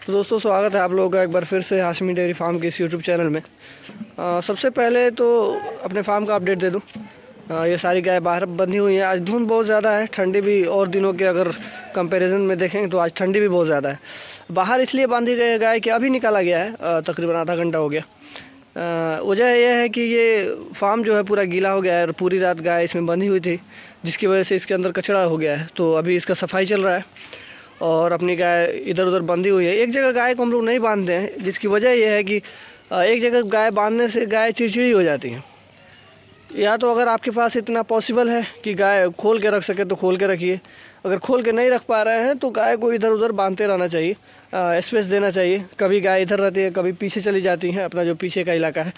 तो दोस्तों स्वागत है आप लोगों का एक बार फिर से हाशमी डेयरी फार्म के इस यूट्यूब चैनल में। सबसे पहले तो अपने फार्म का अपडेट दे दूं। ये सारी गाय बाहर बंधी हुई हैं। आज धुंध बहुत ज़्यादा है, ठंडी भी और दिनों के अगर कंपैरिजन में देखें तो आज ठंडी भी बहुत ज़्यादा है। बाहर इसलिए बांधी गई गाय कि अभी निकाला गया है, तकरीबन आधा घंटा हो गया। वजह यह है कि ये फार्म जो है पूरा गीला हो गया है और पूरी रात गाय इसमें बंधी हुई थी, जिसकी वजह से इसके अंदर कचरा हो गया है। तो अभी इसका सफाई चल रहा है और अपनी गाय इधर उधर बंधी हुई है। एक जगह गाय को हम लोग नहीं बांधते हैं, जिसकी वजह यह है कि एक जगह गाय बांधने से गाय चिड़चिड़ी हो जाती है। या तो अगर आपके पास इतना पॉसिबल है कि गाय खोल के रख सके तो खोल के रखिए, अगर खोल के नहीं रख पा रहे हैं तो गाय को इधर उधर बांधते रहना चाहिए, स्पेस देना चाहिए। कभी गाय इधर रहती है, कभी पीछे चली जाती हैं, अपना जो पीछे का इलाका है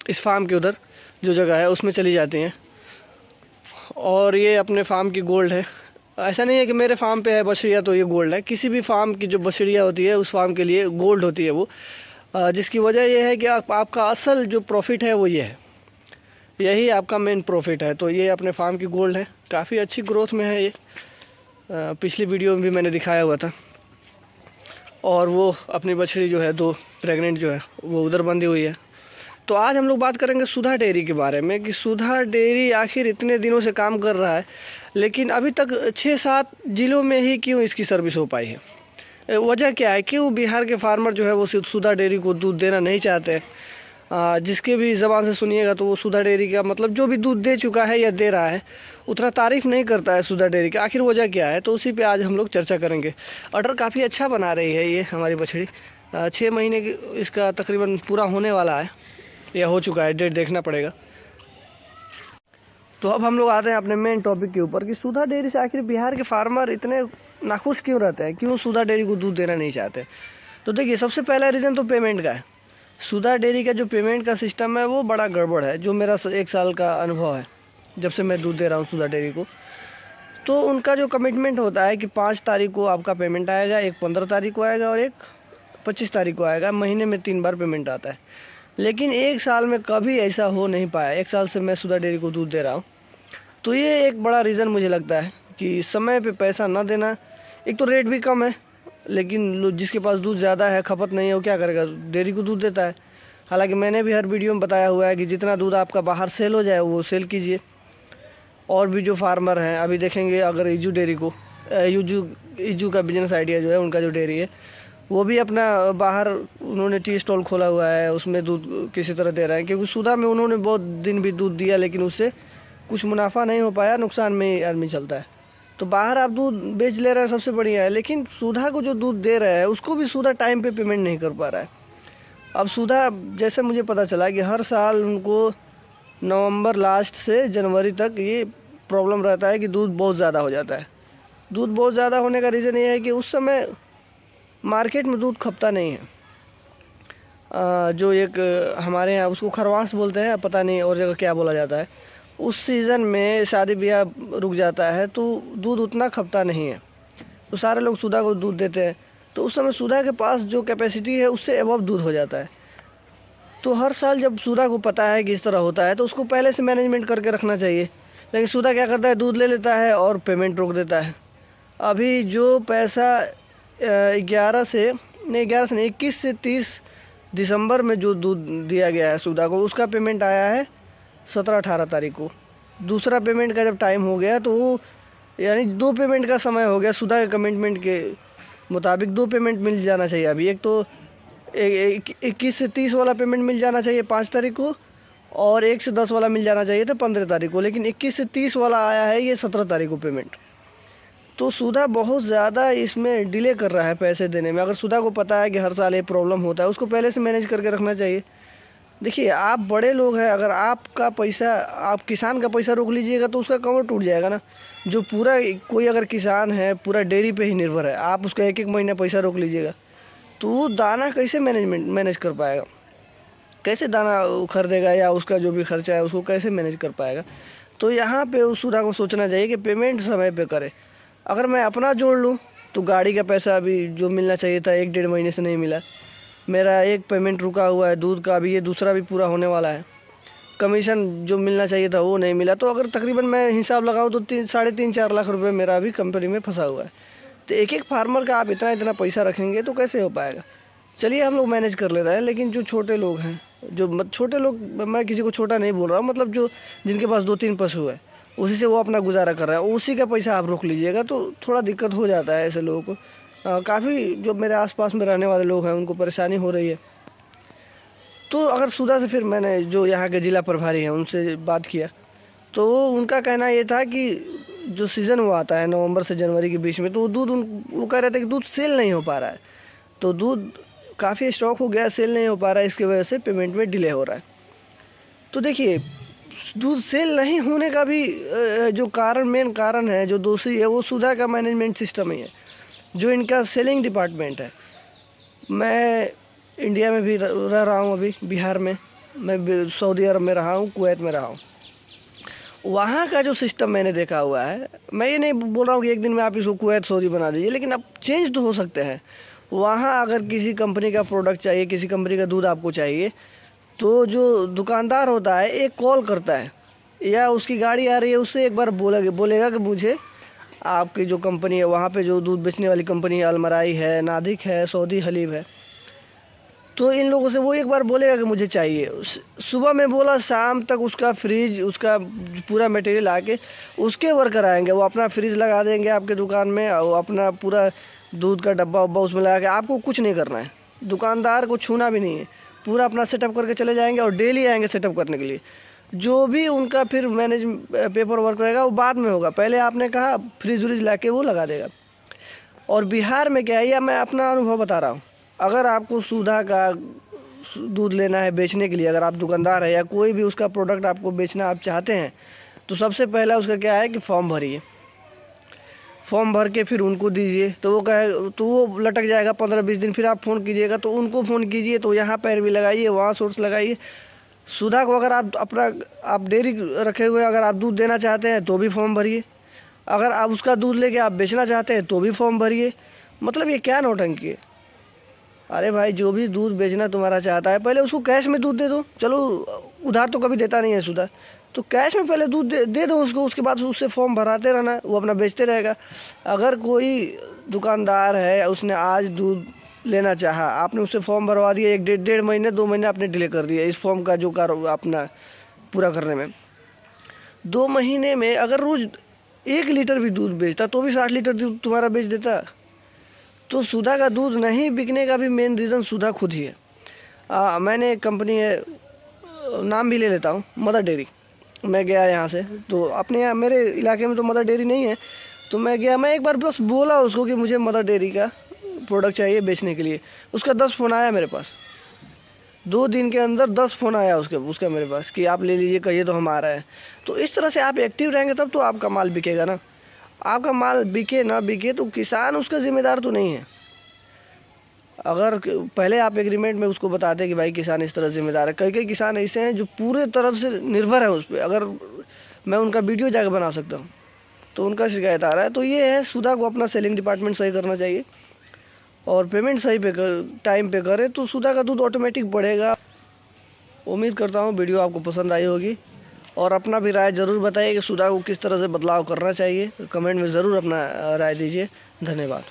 इस फार्म के उधर जो जगह है उसमें चली जाती हैं। और ये अपने फार्म की गोल्ड है। ऐसा नहीं है कि मेरे फार्म पे है बछड़िया तो ये गोल्ड है, किसी भी फार्म की जो बछड़िया होती है उस फार्म के लिए गोल्ड होती है वो। जिसकी वजह यह है कि आपका असल जो प्रॉफिट है वो ये है, यही आपका मेन प्रॉफिट है। तो ये अपने फार्म की गोल्ड है, काफ़ी अच्छी ग्रोथ में है ये। पिछली वीडियो में भी मैंने दिखाया हुआ था। और वो अपनी बछड़ी जो है 2 प्रेग्नेंट जो है वो उधर बंधी हुई है। तो आज हम लोग बात करेंगे सुधा डेयरी के बारे में कि सुधा डेयरी आखिर इतने दिनों से काम कर रहा है लेकिन अभी तक 6-7 ज़िलों में ही क्यों इसकी सर्विस हो पाई है। वजह क्या है, क्यों बिहार के फार्मर जो है वो सुधा डेयरी को दूध देना नहीं चाहते। जिसके भी ज़बान से सुनिएगा तो वो सुधा डेयरी का मतलब जो भी दूध दे चुका है या दे रहा है उतना तारीफ़ नहीं करता है सुधा डेयरी का। आखिर वजह क्या है, तो उसी पे आज हम लोग चर्चा करेंगे। ऑर्डर काफ़ी अच्छा बना रही है ये हमारी बछड़ी। 6 महीने की इसका तकरीबन पूरा होने वाला है या हो चुका है, डेट देखना पड़ेगा। तो अब हम लोग आते हैं अपने मेन टॉपिक के ऊपर कि सुधा डेयरी से आखिर बिहार के फार्मर इतने नाखुश क्यों रहते हैं, क्यों सुधा डेयरी को दूध देना नहीं चाहते। तो देखिए, सबसे पहला रीज़न तो पेमेंट का है। सुधा डेयरी का जो पेमेंट का सिस्टम है वो बड़ा गड़बड़ है। जो मेरा 1 साल का अनुभव है जब से मैं दूध दे रहा हूँ सुधा डेयरी को, तो उनका जो कमिटमेंट होता है कि 5 तारीख को आपका पेमेंट आएगा, एक 15 तारीख को आएगा और एक 25 तारीख को आएगा। महीने में 3 बार पेमेंट आता है। लेकिन 1 साल में कभी ऐसा हो नहीं पाया। 1 साल से मैं सुधा डेयरी को दूध दे रहा हूँ। तो ये एक बड़ा रीज़न मुझे लगता है कि समय पे पैसा ना देना। एक तो रेट भी कम है, लेकिन जिसके पास दूध ज़्यादा है, खपत नहीं है, वो क्या करेगा, डेयरी को दूध देता है। हालांकि मैंने भी हर वीडियो में बताया हुआ है कि जितना दूध आपका बाहर सेल हो जाए वो सेल कीजिए। और भी जो फार्मर हैं, अभी देखेंगे अगर इजू डेयरी को, इजू का बिजनेस आइडिया जो है, उनका जो डेयरी है वो भी अपना बाहर उन्होंने टी स्टॉल खोला हुआ है, उसमें दूध किसी तरह दे रहे हैं। क्योंकि सुधा में उन्होंने बहुत दिन भी दूध दिया लेकिन उससे कुछ मुनाफा नहीं हो पाया, नुकसान में ही आदमी चलता है। तो बाहर आप दूध बेच ले रहे हैं, सबसे बढ़िया है, लेकिन सुधा को जो दूध दे रहे हैं उसको भी सुधा टाइम पे पेमेंट नहीं कर पा रहा है। अब सुधा, जैसे मुझे पता चला कि हर साल उनको नवंबर लास्ट से जनवरी तक ये प्रॉब्लम रहता है कि दूध बहुत ज़्यादा हो जाता है। दूध बहुत ज़्यादा होने का रीज़न ये है कि उस समय मार्केट में दूध खपता नहीं है। जो एक हमारे यहाँ उसको खरवास बोलते हैं, पता नहीं और जगह क्या बोला जाता है। उस सीज़न में शादी ब्याह रुक जाता है तो दूध उतना खपता नहीं है, तो सारे लोग सुधा को दूध देते हैं। तो उस समय सुधा के पास जो कैपेसिटी है उससे एबव दूध हो जाता है। तो हर साल जब सुधा को पता है कि इस तरह होता है तो उसको पहले से मैनेजमेंट करके रखना चाहिए। लेकिन सुधा क्या करता है, दूध ले लेता है और पेमेंट रोक देता है। अभी जो पैसा 11 से नहीं 21 से 30 दिसंबर में जो दूध दिया गया है सुधा को, उसका पेमेंट आया है 17-18 तारीख को। दूसरा पेमेंट का जब टाइम हो गया तो वो यानी 2 पेमेंट का समय हो गया। सुधा के कमिटमेंट के मुताबिक 2 पेमेंट मिल जाना चाहिए। अभी एक तो 21 से 30 वाला पेमेंट मिल जाना चाहिए 5 तारीख को, और 1 से 10 वाला मिल जाना चाहिए था 15 तारीख को। लेकिन 21 से 30 वाला आया है ये 17 तारीख को पेमेंट। तो सुधा बहुत ज़्यादा इसमें डिले कर रहा है पैसे देने में। अगर सुधा को पता है कि हर साल ये प्रॉब्लम होता है, उसको पहले से मैनेज करके रखना चाहिए। देखिए, आप बड़े लोग हैं, अगर आपका पैसा, आप किसान का पैसा रोक लीजिएगा तो उसका कमर टूट जाएगा ना। जो पूरा कोई अगर किसान है पूरा डेयरी पे ही निर्भर है, आप उसका 1-1 महीना पैसा रोक लीजिएगा तो वो दाना कैसे मैनेज कर पाएगा, कैसे दाना खरीदेगा, या उसका जो भी खर्चा है उसको कैसे मैनेज कर पाएगा। तो यहाँ पे उस सुधा को सोचना चाहिए कि पेमेंट समय पे करे। अगर मैं अपना जोड़ लूँ तो गाड़ी का पैसा अभी जो मिलना चाहिए था 1-1.5 महीने से नहीं मिला। मेरा एक पेमेंट रुका हुआ है दूध का, अभी ये दूसरा भी पूरा होने वाला है। कमीशन जो मिलना चाहिए था वो नहीं मिला। तो अगर तकरीबन मैं हिसाब लगाऊँ तो 3-3.5-4 लाख रुपए मेरा अभी कंपनी में फंसा हुआ है। तो एक एक फार्मर का आप इतना इतना पैसा रखेंगे तो कैसे हो पाएगा। चलिए हम लोग मैनेज कर ले रहे हैं, लेकिन जो छोटे लोग हैं, जो छोटे लोग, मैं किसी को छोटा नहीं बोल रहा हूँ, मतलब जो जिनके पास 2-3 पशु है, उसी से वो अपना गुजारा कर रहा है, उसी का पैसा आप रोक लीजिएगा तो थोड़ा दिक्कत हो जाता है ऐसे लोगों को। काफ़ी जो मेरे आसपास में रहने वाले लोग हैं उनको परेशानी हो रही है। तो अगर सुधा से फिर मैंने जो यहाँ के ज़िला प्रभारी हैं उनसे बात किया, तो उनका कहना ये था कि जो सीज़न वो आता है नवंबर से जनवरी के बीच में, तो वो कह रहे थे कि दूध सेल नहीं हो पा रहा है, तो दूध काफ़ी स्टॉक हो गया, सेल नहीं हो पा रहा है, इसकी वजह से पेमेंट में डिले हो रहा है। तो देखिए, दूध सेल नहीं होने का भी जो मेन कारण है, जो दोषी है, वो सुधा का मैनेजमेंट सिस्टम ही है, जो इनका सेलिंग डिपार्टमेंट है। मैं इंडिया में भी रह रहा हूँ, अभी बिहार में, मैं सऊदी अरब में रहा हूँ, कुवैत में रहा हूँ। वहाँ का जो सिस्टम मैंने देखा हुआ है, मैं ये नहीं बोल रहा हूँ कि एक दिन में आप इसको कुवैत सऊदी बना दीजिए, लेकिन अब चेंज तो हो सकते हैं। वहाँ अगर किसी कंपनी का प्रोडक्ट चाहिए, किसी कंपनी का दूध आपको चाहिए, तो जो दुकानदार होता है एक कॉल करता है, या उसकी गाड़ी आ रही है, उससे एक बार बोलेगा कि मुझे आपकी जो कंपनी है, वहाँ पे जो दूध बेचने वाली कंपनी है, अलमराई है, नादिक है, सऊदी हलीब है, तो इन लोगों से वो एक बार बोलेगा कि मुझे चाहिए। सुबह में बोला, शाम तक उसका फ्रिज, उसका पूरा मटेरियल आके उसके वर्कर आएंगे, वो अपना फ्रिज लगा देंगे आपके दुकान में, और अपना पूरा दूध का डब्बा वब्बा उसमें लगा के, आपको कुछ नहीं करना है, दुकानदार को छूना भी नहीं है, पूरा अपना सेटअप करके चले जाएंगे, और डेली आएंगे सेटअप करने के लिए। जो भी उनका फिर मैनेज पेपर वर्क रहेगा वो बाद में होगा, पहले आपने कहा फ्रिज व्रिज ला के वो लगा देगा। और बिहार में क्या है, या मैं अपना अनुभव बता रहा हूँ, अगर आपको सुधा का दूध लेना है बेचने के लिए, अगर आप दुकानदार है या कोई भी उसका प्रोडक्ट आपको बेचना आप चाहते हैं, तो सबसे पहला उसका क्या है कि फॉर्म भरिए, फॉर्म भर के फिर उनको दीजिए, तो वो लटक जाएगा 15-20 दिन, फिर आप फ़ोन कीजिएगा तो उनको फ़ोन कीजिए, तो यहाँ पैरवी लगाइए, वहाँ सोर्स लगाइए। सुधा को अगर आप डेयरी रखे हुए, अगर आप दूध देना चाहते हैं तो भी फॉर्म भरिए, अगर आप उसका दूध लेके आप बेचना चाहते हैं तो भी फॉर्म भरिए। मतलब ये क्या नौटंकी है। अरे भाई, जो भी दूध बेचना तुम्हारा चाहता है, पहले उसको कैश में दूध दे दो। चलो उधार तो कभी देता नहीं है सुधा, तो कैश में पहले दूध दे दो उसको, उसके बाद उससे फॉर्म भराते रहना, वो अपना बेचते रहेगा। अगर कोई दुकानदार है, उसने आज दूध लेना चाहा, आपने उससे फॉर्म भरवा दिया, 1-1.5 महीने 2 महीने आपने डिले कर दिया इस फॉर्म का जो अपना पूरा करने में। 2 महीने में अगर रोज़ 1 लीटर भी दूध बेचता तो भी 60 लीटर दूध तुम्हारा बेच देता। तो सुधा का दूध नहीं बिकने का भी मेन रीज़न सुधा खुद ही है। मैंने एक कंपनी है, नाम भी ले लेता हूँ, मदर डेयरी। मैं गया यहाँ से, तो अपने यहाँ मेरे इलाके में तो मदर डेयरी नहीं है, तो मैं गया, मैं एक बार बस बोला उसको कि मुझे मदर डेयरी का प्रोडक्ट चाहिए बेचने के लिए। उसका 10 फ़ोन आया मेरे पास, 2 दिन के अंदर 10 फ़ोन आया उसका मेरे पास कि आप ले लीजिए, कहिए तो हम आ रहे हैं। तो इस तरह से आप एक्टिव रहेंगे तब तो आपका माल बिकेगा ना। आपका माल बिके ना बिके तो किसान उसका ज़िम्मेदार तो नहीं है। अगर पहले आप एग्रीमेंट में उसको बताते कि भाई किसान इस तरह ज़िम्मेदार है। कई किसान ऐसे हैं जो पूरे तरह से निर्भर है उस पर, अगर मैं उनका वीडियो जाकर बना सकता हूँ तो उनका शिकायत आ रहा है। तो ये है, सुधा को अपना सेलिंग डिपार्टमेंट सही करना चाहिए और पेमेंट सही टाइम पे करे तो सुधा का दूध ऑटोमेटिक बढ़ेगा। उम्मीद करता हूँ वीडियो आपको पसंद आई होगी, और अपना भी राय ज़रूर बताइए कि सुधा को किस तरह से बदलाव करना चाहिए। कमेंट में ज़रूर अपना राय दीजिए। धन्यवाद।